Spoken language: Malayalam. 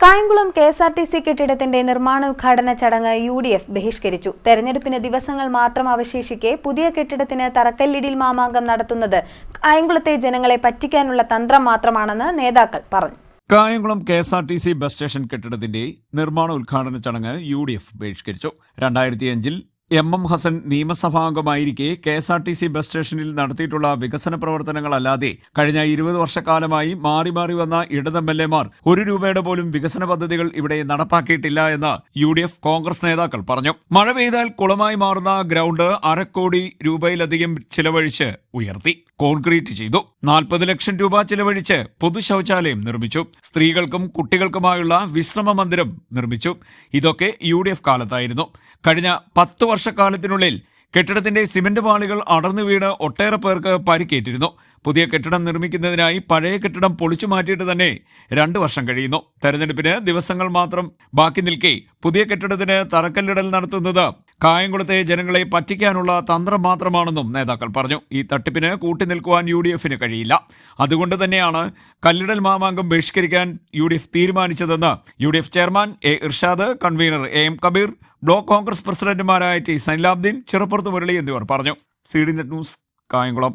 കായംകുളം കെ.എസ്.ആർ.ടി.സി കെട്ടിടത്തിന്റെ നിർമ്മാണോദ്ഘാടന ചടങ്ങ് യു.ഡി.എഫ് ബഹിഷ്കരിച്ചു. തെരഞ്ഞെടുപ്പിന് ദിവസങ്ങൾ മാത്രം അവശേഷിക്കെ പുതിയ കെട്ടിടത്തിന് തറക്കല്ലിടൽ മാമാങ്കം നടത്തുന്നത് കായംകുളത്തെ ജനങ്ങളെ പറ്റിക്കാനുള്ള തന്ത്രം മാത്രമാണെന്ന് നേതാക്കൾ പറഞ്ഞു. കായംകുളം കെ.എസ്.ആർ.ടി.സി ബസ് സ്റ്റേഷൻ കെട്ടിടത്തിന്റെ നിർമ്മാണോദ്ഘാടന ചടങ്ങ് യു.ഡി.എഫ് ബഹിഷ്കരിച്ചു. 2005-ൽ എം ഹസൻ നിയമസഭാംഗമായിരിക്കെ കെ.എസ്.ആർ.ടി.സി ബസ് സ്റ്റേഷനിൽ നടത്തിയിട്ടുള്ള വികസന പ്രവർത്തനങ്ങളല്ലാതെ കഴിഞ്ഞ 20 വർഷക്കാലമായി മാറി മാറി വന്ന ഇടത് എം.എൽ.എമാർ ₹1 പോലും വികസന പദ്ധതികൾ ഇവിടെ നടപ്പാക്കിയിട്ടില്ല എന്ന് യു.ഡി.എഫ് കോൺഗ്രസ് നേതാക്കൾ പറഞ്ഞു. മഴ പെയ്താൽ കുളമായി മാറുന്ന ഗ്രൗണ്ട് ₹250 കോടിയിലധികം ചിലവഴിച്ച് ഉയർത്തി കോൺക്രീറ്റ് ചെയ്തു. 40 ലക്ഷം രൂപ ചിലവഴിച്ച് പൊതു ശൌചാലയം നിർമ്മിച്ചു. സ്ത്രീകൾക്കും കുട്ടികൾക്കുമായുള്ള വിശ്രമ മന്ദിരം നിർമ്മിച്ചു. ഇതൊക്കെ യു.ഡി.എഫ് കാലത്തായിരുന്നു. കഴിഞ്ഞ 10 വർഷക്കാലത്തിനുള്ളിൽ കെട്ടിടത്തിന്റെ സിമന്റ് പാളികൾ അടർന്നു വീണ് ഒട്ടേറെ പേർക്ക് പരിക്കേറ്റിരുന്നു. പുതിയ കെട്ടിടം നിർമ്മിക്കുന്നതിനായി പഴയ കെട്ടിടം പൊളിച്ചു മാറ്റിയിട്ട് തന്നെ 2 വർഷം കഴിയുന്നു. തെരഞ്ഞെടുപ്പിന് ദിവസങ്ങൾ മാത്രം ബാക്കി നിൽക്കെ പുതിയ കെട്ടിടത്തിന് തറക്കല്ലിടൽ നടത്തുന്നത് കായംകുളത്തെ ജനങ്ങളെ പറ്റിക്കാനുള്ള തന്ത്രം മാത്രമാണെന്നും നേതാക്കൾ പറഞ്ഞു. ഈ തട്ടിപ്പിന് കൂട്ടുനിൽക്കുവാൻ യു.ഡി.എഫിന് കഴിയില്ല. അതുകൊണ്ട് തന്നെയാണ് കല്ലിടൽ മാമാങ്കം ബഹിഷ്കരിക്കാൻ യു.ഡി.എഫ് തീരുമാനിച്ചതെന്ന് UDF chairman A Irshad, convener M Kabir, block Congress പ്രസിഡന്റുമാരായ ടി സൈൻലാബ്ദീൻ, ചിറപ്പുറത്ത് മുരളി എന്നിവർ പറഞ്ഞു. CD net news, Kayamkulam.